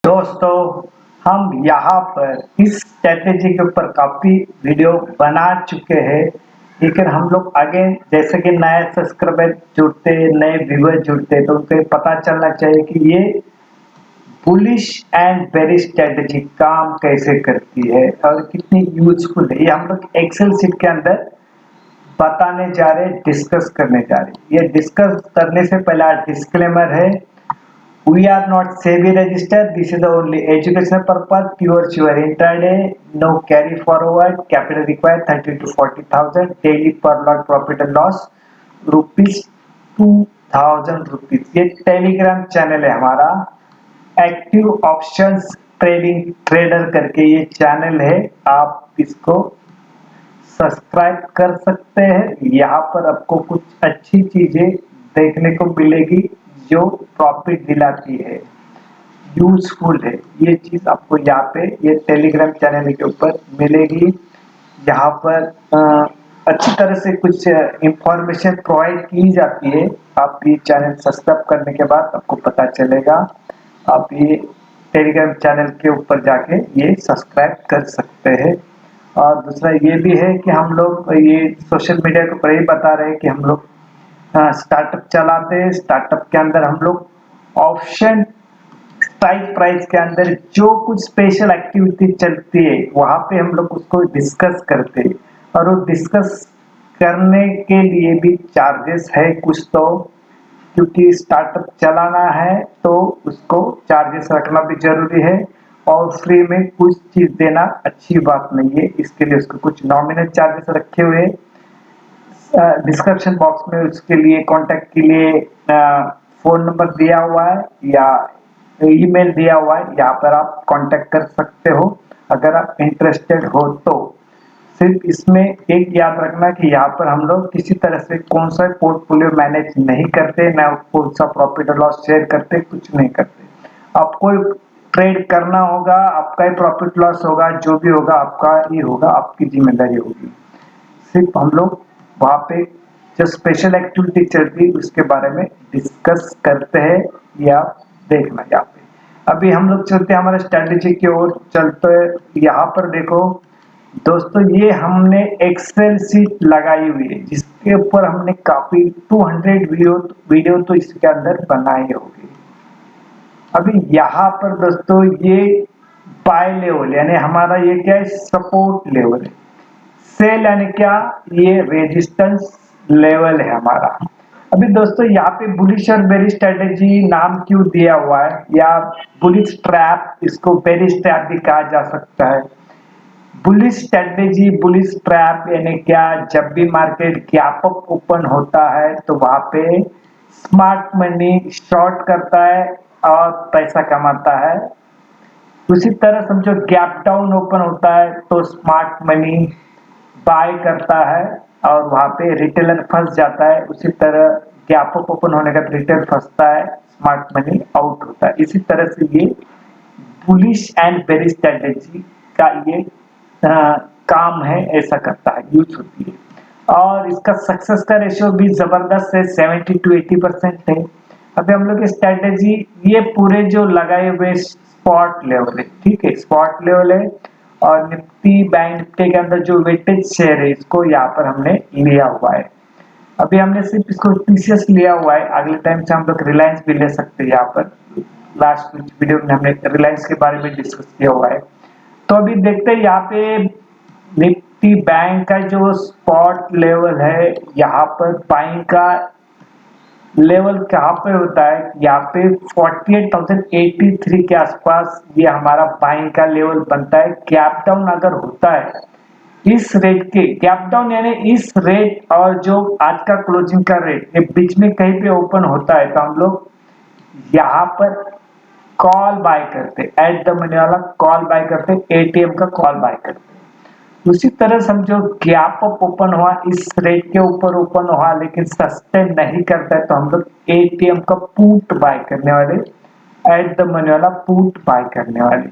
दोस्तों, हम यहाँ पर इस स्ट्रैटेजी के ऊपर काफी वीडियो बना चुके हैं, लेकिन हम लोग आगे जैसे कि नए सब्सक्राइबर जुड़ते, नए व्यूअर जुड़ते, तो उनको पता चलना चाहिए कि ये बुलिश एंड बेरिश स्ट्रैटेजी काम कैसे करती है और कितनी यूजफुल है। ये हम लोग एक्सेल शीट के अंदर बताने जा रहे हैं, डिस्कस करने जा रहे हैं। ये डिस्कस करने से पहला डिस्क्लेमर है, we are not SEBI registered. This is the only educational purpose. Pure your intraday. No carry forward. Capital required 30 to 40,000. Daily per lot profit and loss rupees 2,000 rupees. ये टेलीग्राम चैनल है हमारा, active options trading trader करके ये channel है। आप इसको subscribe कर सकते हैं। यहाँ पर आपको कुछ अच्छी चीजें देखने को मिलेगी जो प्रॉफिट दिलाती है, यूजफुल है। ये चीज आपको यहाँ पे ये टेलीग्राम चैनल के ऊपर मिलेगी। यहाँ पर अच्छी तरह से कुछ इंफॉर्मेशन प्रोवाइड की जाती है। आप ये चैनल सब्सक्राइब करने के बाद आपको पता चलेगा। आप ये टेलीग्राम चैनल के ऊपर जाके ये सब्सक्राइब कर सकते हैं। और दूसरा ये भी है कि हम लोग ये सोशल मीडिया के ऊपर ही बता रहे हैं कि हम लोग स्टार्टअप चलाते हैं। स्टार्टअप के अंदर हम लोग ऑप्शन स्ट्राइक प्राइस के अंदर जो कुछ स्पेशल एक्टिविटी चलती है वहां पे हम लोग उसको डिस्कस करते हैं। और वो डिस्कस करने के लिए भी चार्जेस है कुछ, तो क्योंकि स्टार्टअप चलाना है तो उसको चार्जेस रखना भी जरूरी है। और फ्री में कुछ चीज देना अच्छी बात नहीं है, इसके लिए उसको कुछ नॉमिनल चार्जेस रखे हुए। डिस्क्रिप्शन बॉक्स में उसके लिए कांटेक्ट के लिए फोन नंबर दिया हुआ है या ईमेल दिया हुआ है, यहाँ पर आप कांटेक्ट कर सकते हो अगर आप इंटरेस्टेड हो तो। सिर्फ इसमें एक याद रखना कि यहाँ पर हम लोग किसी तरह से कौन सा पोर्टफोलियो मैनेज नहीं करते, ना कौन सा प्रॉफिट और लॉस शेयर करते, कुछ नहीं करते। आपको ट्रेड करना होगा, आपका ही प्रॉफिट लॉस होगा, जो भी होगा आपका ही होगा, आपकी जिम्मेदारी होगी। सिर्फ हम लोग वहाँ पे जो स्पेशल एक्टिविटी चलती है उसके बारे में डिस्कस करते हैं, या देखना यहाँ पे। अभी हम लोग चलते हैं हमारे स्ट्रेटेजी की ओर चलते हैं। यहाँ पर देखो दोस्तों, ये हमने एक्सेल शीट लगाई हुई है जिसके ऊपर हमने काफी 200 वीडियो तो इसके अंदर बनाए होंगे। अभी यहाँ पर दोस्तों ये बाय लेवल यानी हमारा ये क्या है, सपोर्ट लेवल है। सेल यानी क्या, ये रेजिस्टेंस लेवल है हमारा। अभी दोस्तों यहाँ पे बुलिश और बेरिश स्ट्रेटेजी नाम क्यों दिया हुआ है, या बुलिश ट्रैप, इसको बेरिश ट्रैप भी कहा जा सकता है। बुलिश स्ट्रेटेजी, बुलिश ट्रैप यानी क्या, जब भी मार्केट गैप अप ओपन होता है तो वहां पे स्मार्ट मनी शॉर्ट करता है और पैसा कमाता है। उसी तरह समझो गैप डाउन ओपन होता है तो स्मार्ट मनी बाय करता है और वहां पे रिटेलर फंस जाता है। उसी तरह गैप अप ओपन होने का रिटेलर फंसता है, स्मार्ट मनी आउट होता है। इसी तरह से ये बुलिश एंड बेरिश स्ट्रेटेजी का ये काम है, ऐसा करता है, यूज होती है। और इसका सक्सेस का रेशियो भी जबरदस्त है, 70 to 80% है। अभी हम लोग स्ट्रेटेजी ये पूरे जो लगाए हुए स्पॉट लेवल है, ठीक है, स्पॉट लेवल है। और निफ्टी बैंक निफ्टी के अंदर जो वेटेज शेयर है इसको यहाँ पर हमने लिया हुआ है। अभी हमने सिर्फ इसको टीसीएस लिया हुआ है, अगले टाइम से हम लोग रिलायंस भी ले सकते हैं। यहाँ पर लास्ट वीडियो में हमने रिलायंस के बारे में डिस्कस किया हुआ है। तो अभी देखते हैं यहाँ पे निफ्टी बैंक का जो स्पॉट लेवल है, यहाँ पर बाइंग का लेवल कहाँ पे होता है, यहाँ पे 48,083 के आसपास ये हमारा बाइंग का लेवल बनता है। गैप डाउन अगर होता है इस रेट के, गैप डाउन यानी इस रेट और जो आज का क्लोजिंग का रेट ये बीच में कहीं पे ओपन होता है तो हम लोग यहाँ पर कॉल बाय करते, एट द मनी वाला कॉल बाय करते, एटीएम का कॉल बाय करते। उसी तरह समझो गैप अप ओपन हुआ, इस रेट के ऊपर ओपन हुआ लेकिन सस्टेन नहीं करता है तो हम लोग एटीएम का पुट बाय करने वाले, एट द मनी वाला पुट बाय करने वाले।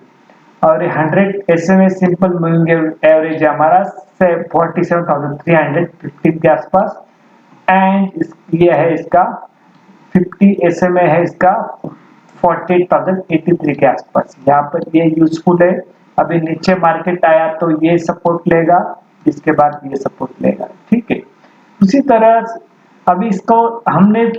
और 100 SMA सिंपल मूविंग एवरेज है हमारा 47,315 के आसपास। एंड ये है इसका 50 SMA है इसका 48,083 के आसपास, यहाँ पर ये यूजफुल है। अभी नीचे मार्केट आया तो ये सपोर्ट लेगा, इसके बाद ये सपोर्ट लेगा, ठीक है। उसी तरह अभी इसको हमने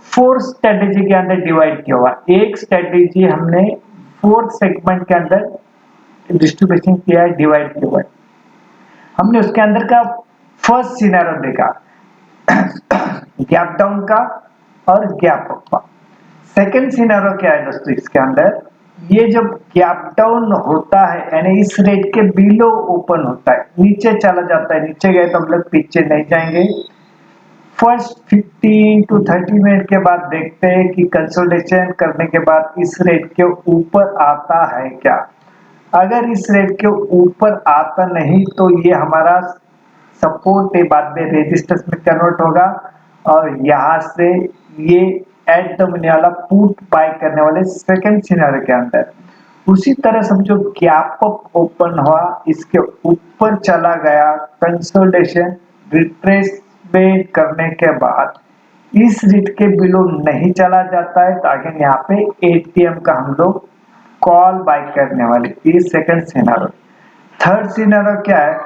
4 स्ट्रेटेजी के अंदर डिवाइड किया हुआ। एक स्ट्रेटेजी हमने 4 सेगमेंट के अंदर डिस्ट्रीब्यूशन किया है, डिवाइड किया हुआ है। हमने उसके अंदर का फर्स्ट सिनेरियो देखा गैप डाउन का और गैप अप का। सेकंड सिनेरियो क्या है दोस्तों, इसके अंदर ये जब गैप डाउन होता है यानी इस रेट के बिलो ओपन होता है, नीचे चला जाता है, नीचे गए तो हम लोग पीछे नहीं जाएंगे। फर्स्ट 15 to 30 मिनट के बाद देखते हैं कि कंसोलिडेशन करने के बाद इस रेट के ऊपर आता है क्या। अगर इस रेट के ऊपर आता नहीं तो ये हमारा सपोर्ट है, बाद में रेजिस्टेंस में कन्वर्ट होगा और यहाँ से ये एट द मनी वाला पुट बाय करने वाले सेकंड सिनेरियो के अंदर। उसी तरह समझो गैप अप ओपन हुआ, इसके ऊपर चला गया, कंसोलिडेशन रिट्रेसमेंट करने के बाद इस रेट के बिलो नहीं चला जाता है तो आगे यहाँ पे एटीएम का हम लोग कॉल बाय करने वाले, ये सेकंड सिनेरियो। थर्ड सिनेरियो क्या है,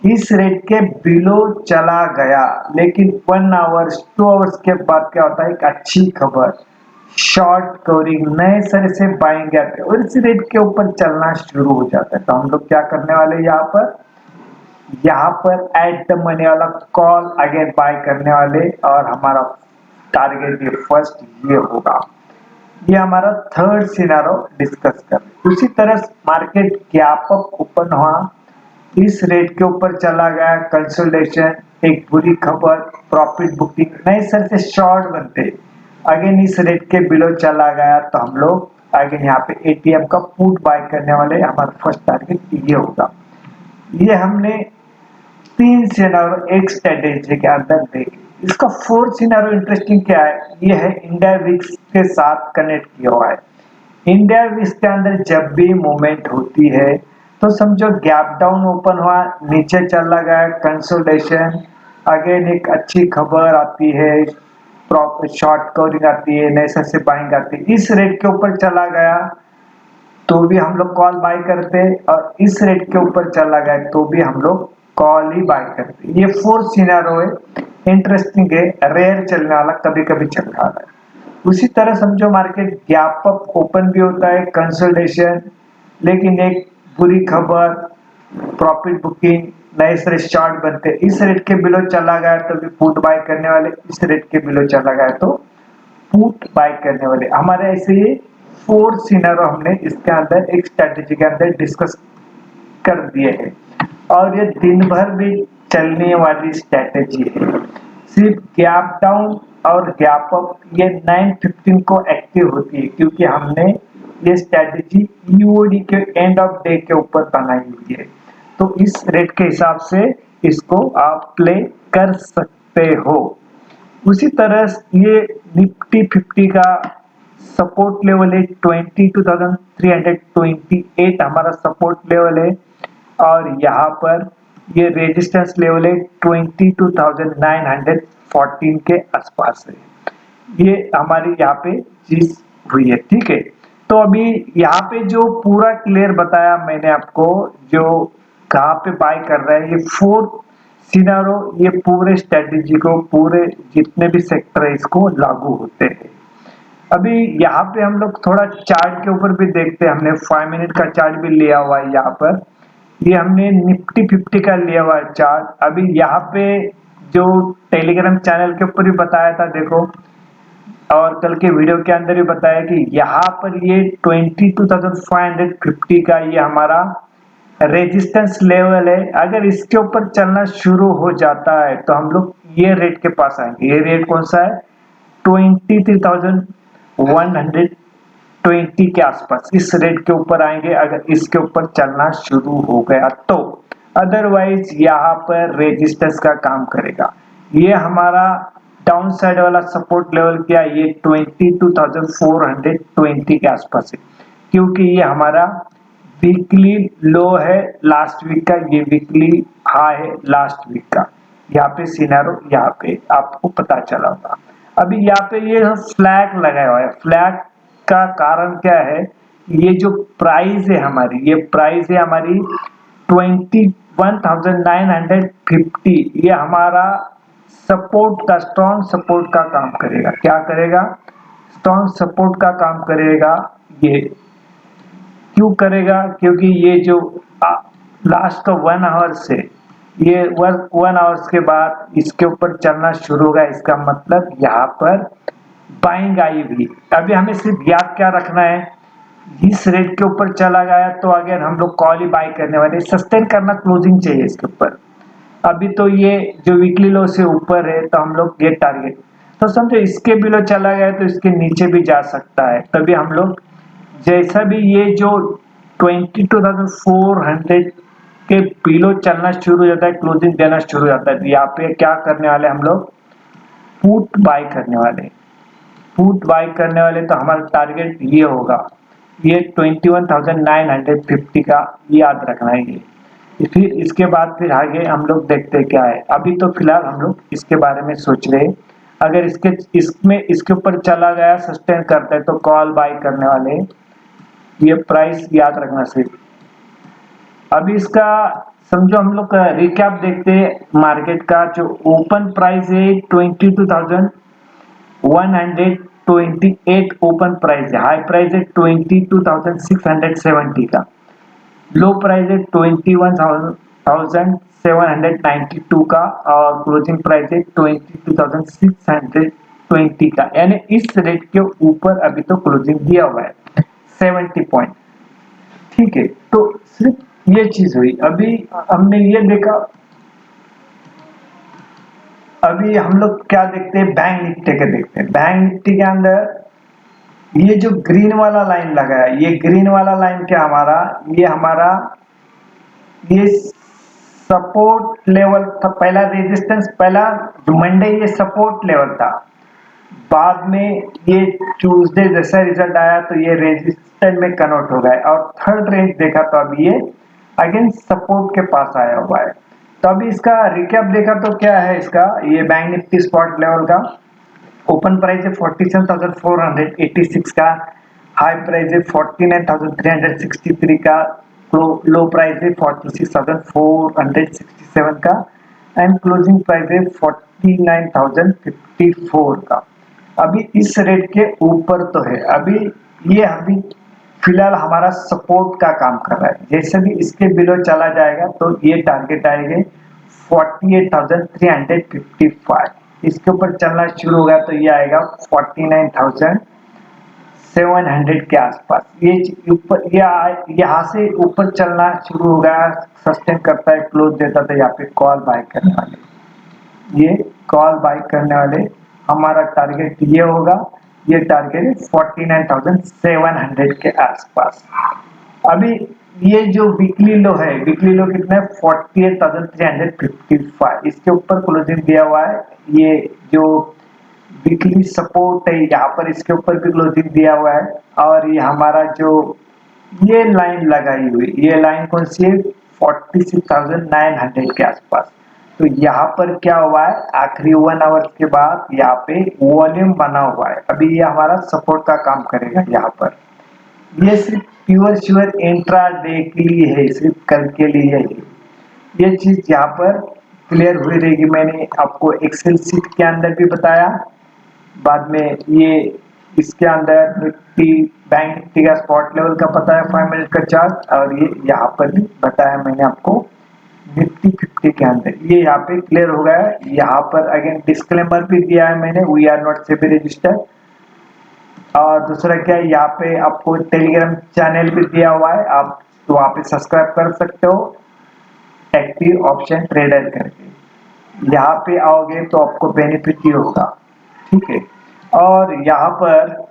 इस रेट के बिलो चला गया लेकिन 1 आवर्स 2 आवर्स के बाद क्या होता है, एक अच्छी खबर, शॉर्ट कवरिंग नए सिरे से बाइंग आते और इस रेट के ऊपर चलना शुरू हो जाता है तो हम लोग क्या करने वाले, यहाँ पर एट द मनी वाला कॉल अगेन बाय करने वाले और हमारा टारगेट ये फर्स्ट ये होगा। ये हमारा थर्ड सिनेरियो डिस्कस कर। उसी तरह मार्केट गैप अप ओपन हुआ, इस रेट के ऊपर चला गया, कंसोलिडेशन, एक बुरी खबर, प्रॉफिट बुकिंग, नए सर से शॉर्ट बनते, अगेन इस रेट के बिलो चला गया तो हम लोग अगेन यहाँ पे एटीएम का पुट बाय करने वाले, हमारा फर्स्ट टारगेट ये होगा। ये हमने 3 सिनेरियो एक स्ट्रेटेजी के अंदर देखे। इसका फोर्थ सिनेरियो इंटरेस्टिंग क्या है, ये है इंडिया विक्स के साथ कनेक्ट किया हुआ है। इंडिया विक्स के अंदर जब भी मूवमेंट होती है तो समझो गैप डाउन ओपन हुआ, नीचे चला गया, कंसोलिडेशन, अगेन एक अच्छी खबर आती है, शॉर्ट कवरिंग आती है, नए से बाइंग आती है, इस रेट के ऊपर चला गया तो भी हम लोग कॉल बाय करते और इस रेट के ऊपर चला गया तो भी हम लोग कॉल ही बाय करते। ये फोर्थ सिनेरियो है, इंटरेस्टिंग है, रेयर चलने वाला, कभी कभी चल रहा है। उसी तरह समझो मार्केट गैप अप ओपन भी होता है, कंसोलिडेशन, लेकिन एक बुरी खबर, प्रॉफिट बुकिंग, नए से शॉर्ट बनते, इस रेट के बिलो चला गया तो भी पुट बाय करने वाले, इस रेट के बिलो चला गया तो पुट बाय करने वाले। हमारे ऐसे ये 4 सिनेरियो हमने इसके अंदर एक स्ट्रेटेजी के अंदर डिस्कस कर दिए हैं और ये दिन भर भी चलने वाली स्ट्रेटेजी है। सिर्फ गैप डाउन और गैप अप ये 9:15 को एक्टिव होती है क्योंकि हमने ये स्ट्रेटेजी ईओडी के एंड ऑफ डे के ऊपर बनाई हुई है, तो इस रेट के हिसाब से इसको आप प्ले कर सकते हो। उसी तरह ये निफ्टी 50 का सपोर्ट लेवल है 22,328 हमारा सपोर्ट लेवल है और यहाँ पर ये रेजिस्टेंस लेवल है 22,914 के आसपास है। ये हमारी यहाँ पे चीज हुई है, ठीक है। तो अभी यहाँ पे जो पूरा क्लियर बताया मैंने आपको, जो कहाँ पे बाय कर रहा है, ये 4 सिनेरियो, ये पूरे स्ट्रेटेजी को, पूरे जितने भी सेक्टर है इसको लागू होते हैं। अभी यहाँ पे हम लोग थोड़ा चार्ट के ऊपर भी देखते हैं, हमने 5 मिनट का चार्ट भी लिया हुआ है यहाँ पर, ये हमने निफ्टी 50 का लिया हुआ है चार्ट। अभी यहाँ पे जो टेलीग्राम चैनल के ऊपर भी बताया था देखो, और कल के वीडियो के अंदर भी बताया कि यहाँ पर ये 22,550 का ये हमारा रेजिस्टेंस लेवल है। अगर इसके ऊपर चलना शुरू हो जाता है तो हम लोग ये रेट के पास आएंगे। ये रेट कौन सा है, 23,120 के आसपास, इस रेट के ऊपर आएंगे अगर इसके ऊपर चलना शुरू हो गया तो। अदरवाइज यहाँ पर रेजिस्टेंस का काम करेगा। ये हमारा डाउन साइड वाला सपोर्ट लेवल क्या है, ये 22,420 के आसपास है क्योंकि ये हमारा वीकली लो है लास्ट वीक का, ये वीकली हाई है लास्ट वीक का। यहाँ पे सिनेरियो यहाँ पे आपको पता चला होगा। अभी यहाँ पे ये फ्लैग लगाया हुआ है, फ्लैग इसका कारण क्या है, ये जो प्राइस है हमारी, ये प्राइस है हमारी 21,950, ये हमारा सपोर्ट का, स्ट्रॉन्ग सपोर्ट का काम करेगा। क्या करेगा? स्ट्रॉन्ग सपोर्ट का काम करेगा। ये क्यों करेगा? क्योंकि ये जो लास्ट का 1 आवर से, ये 1 आवर्स के बाद इसके ऊपर चलना शुरू होगा, इसका मतलब यहाँ पर बाइंग आई हुई। अभी हमें सिर्फ याद क्या रखना है, इस रेट के ऊपर चला गया तो अगर हम लोग कॉल ही बाई करने वाले, सस्टेन करना, क्लोजिंग चाहिए इसके ऊपर। अभी तो ये जो वीकली लो से ऊपर है तो हम लोग ये टारगेट, तो समझो इसके बिलो चला गया तो इसके नीचे भी जा सकता है। तभी हम लोग जैसा भी ये जो 22,400 के बिलो चलना शुरू हो जाता है, क्लोजिंग देना शुरू हो जाता है, तो यहाँ पे क्या करने वाले हम लोग, पुट बाय करने वाले। पुट बाय करने वाले तो हमारा टारगेट ये होगा, ये 21,950 का, याद रखना है ये। फिर इसके बाद फिर आगे हम लोग देखते क्या है। अभी तो फिलहाल हम लोग इसके बारे में सोच रहे हैं, अगर इसके ऊपर चला गया, सस्टेन करता है तो कॉल बाय करने वाले। ये प्राइस याद रखना सिर्फ। अभी इसका समझो हम लोग रिकैप देखते हैं मार्केट का। जो ओपन प्राइस है 22,128 ओपन प्राइस है, हाई प्राइस है 22,670 का, लो प्राइस है 21,792 का, और क्लोजिंग प्राइस है 22,620 का। यानी इस रेट के ऊपर अभी तो क्लोजिंग दिया हुआ है 70 पॉइंट। ठीक है, तो सिर्फ ये चीज हुई। अभी हमने ये देखा। अभी हम लोग क्या देखते हैं, बैंक निफ्टी के देखते हैं। बैंक निफ्टी के अंदर ये जो ग्रीन वाला लाइन लगा है, ये ग्रीन वाला लाइन क्या हमारा, ये सपोर्ट लेवल था, पहला रेजिस्टेंस, पहला जो मंडे ये सपोर्ट लेवल था, बाद में ये ट्यूसडे जैसा रिजल्ट आया तो ये रेजिस्टेंस में कन्वर्ट हो गया, और थर्ड रेंज देखा तो अभी ये अगेन सपोर्ट के पास आया हुआ है। तो अभी इसका रिकैप देखा तो क्या है इसका, ये बैंक निफ्टी स्पॉट लेवल का ओपन प्राइस है 47,486 का, हाई प्राइस है 49,363 का, लो प्राइस है 46,467 का, एंड क्लोजिंग प्राइस है 49,054 का। अभी इस रेट के ऊपर तो है। अभी फिलहाल हमारा सपोर्ट का काम कर रहा है। जैसे भी इसके बिलो चला जाएगा तो ये टारगेट आएंगे 48,355। इसके ऊपर चलना शुरू होगा तो ये आएगा 49,700 के आसपास। ये ऊपर, यहाँ से ऊपर चलना शुरू हो गया, सस्टेन करता है, क्लोज देता तो यहाँ पे कॉल बाय करने वाले, ये कॉल बाय करने वाले हमारा टारगेट ये होगा। ये टारगेट 49,700 के आसपास। अभी ये जो वीकली लो है, वीकली लो कितना है 48,355, इसके ऊपर क्लोजिंग दिया हुआ है। ये जो वीकली सपोर्ट है यहाँ पर, इसके ऊपर भी क्लोजिंग दिया हुआ है। और ये हमारा जो ये लाइन लगाई हुई, ये लाइन कौन सी है, 46,900 के आसपास। तो यहाँ पर क्या हुआ है, आखिरी 1 आवर्स के बाद यहाँ पे वॉल्यूम बना हुआ है। अभी ये हमारा सपोर्ट का काम करेगा यहाँ पर। ये सिर्फ प्योर श्योर इंट्रा डे के लिए है, सिर्फ कल के लिए है। ये चीज यहाँ पर क्लियर हुई रहेगी। मैंने आपको एक्सेल सीट के अंदर भी बताया, बाद में ये इसके अंदर निफ्टी, बैंक निफ्टी का स्पॉट लेवल का पता है 5 मिनट का चार्ट, और ये यहाँ पर भी बताया मैंने आपको निफ्टी 50 के अंदर। ये यहाँ पे क्लियर हो गया है। यहाँ पर अगेन डिस्क्लेमर भी दिया है मैंने, we are not SEBI registered. और दूसरा क्या है, यहाँ पे आपको टेलीग्राम चैनल भी दिया हुआ है, आप तो वहाँ पे सब्सक्राइब कर सकते हो एक्टिव ऑप्शन ट्रेडर करके। यहाँ पे आओगे तो आपको बेनिफिट ही होगा। ठीक है, और यहाँ पर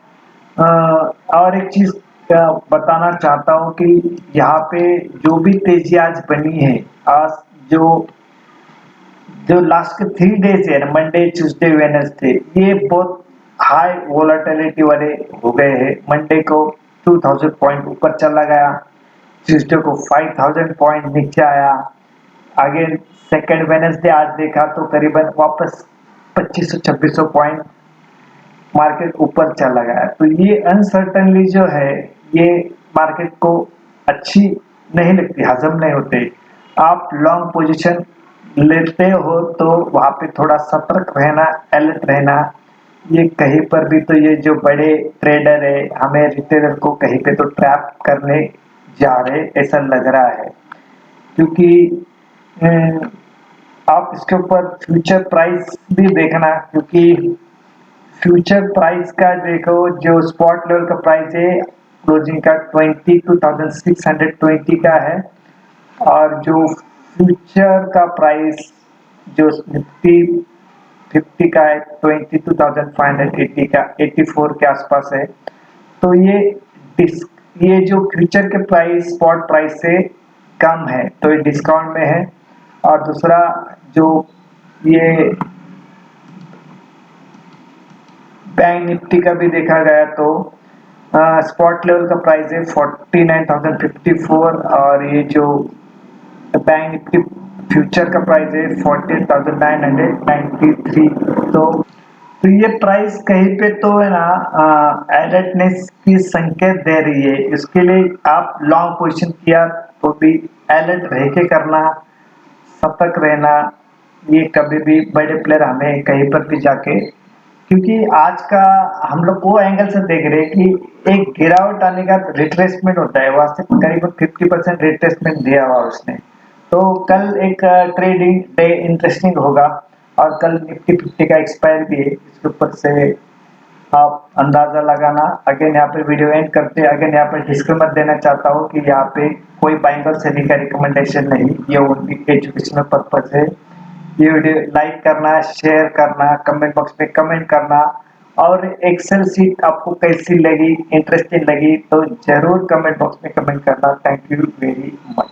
और एक चीज बताना चाहता हूँ कि यहाँ पे जो भी तेजी आज बनी है, आज जो लास्ट के 3 डेज है, मंडे ट्यूसडे वेडनेसडे, ये बहुत हाई वोलेटिलिटी वाले हो गए हैं। मंडे को 2000 पॉइंट ऊपर चला गया, ट्यूसडे को 5000 पॉइंट नीचे आया, अगेन सेकेंड वेडनेसडे आज देखा तो करीबन वापस 2500-2600 पॉइंट मार्केट ऊपर चला गया। तो ये अनसर्टनली जो है ये मार्केट को अच्छी नहीं लगती, हजम नहीं होते। आप लॉन्ग पोजीशन लेते हो तो वहां पे थोड़ा सतर्क रहना, अलर्ट रहना। ये कहीं पर भी तो ये जो बड़े ट्रेडर है हमें रिटेलर को कहीं पे तो ट्रैप करने जा रहे ऐसा लग रहा है, क्योंकि आप इसके ऊपर फ्यूचर प्राइस भी देखना, क्योंकि फ्यूचर प्राइस का देखो जो स्पॉट लेवल का प्राइस है क्लोजिंग का 22,620 का है, और जो फ्यूचर का प्राइस जो निफ्टी 50 का है 22,580 का 84 के आसपास है। तो ये जो फ्यूचर के प्राइस स्पॉट प्राइस से कम है तो ये डिस्काउंट में है। और दूसरा जो ये बैंक निफ्टी का भी देखा गया तो स्पॉट लेवल का प्राइस है 49,054, और ये जो बैंक निफ्टी फ्यूचर का प्राइस है 48,993। तो ये प्राइस कहीं पे तो है ना अलर्टनेस की संकेत दे रही है। इसके लिए आप लॉन्ग पोजीशन किया तो भी अलर्ट रह के करना, सतर्क रहना। ये कभी भी बड़े प्लेयर हमें कहीं पर भी जाके, क्योंकि आज का हम लोग वो एंगल से देख रहे हैं कि एक गिरावट आने का रिट्रेसमेंट होता है, वहां से करीब 50% रिट्रेसमेंट दिया हुआ उसने। तो कल एक ट्रेडिंग डे इंटरेस्टिंग होगा, और कल निफ्टी 50 का एक्सपायर भी है, इसके ऊपर से आप अंदाजा लगाना। अगेन यहाँ पे वीडियो एंड करते हैं। अगेन यहाँ पे डिस्क्लेमर देना चाहता हूँ कि यहाँ पे कोई बाइंग और सेलिंग का रिकमेंडेशन नहीं, ये ओनली एजुकेशनल पर्पज है। ये वीडियो लाइक करना, शेयर करना, कमेंट बॉक्स में कमेंट करना, और एक्सेल सीट आपको कैसी लगी, इंटरेस्टिंग लगी तो जरूर कमेंट बॉक्स में कमेंट करना। Thank you very much.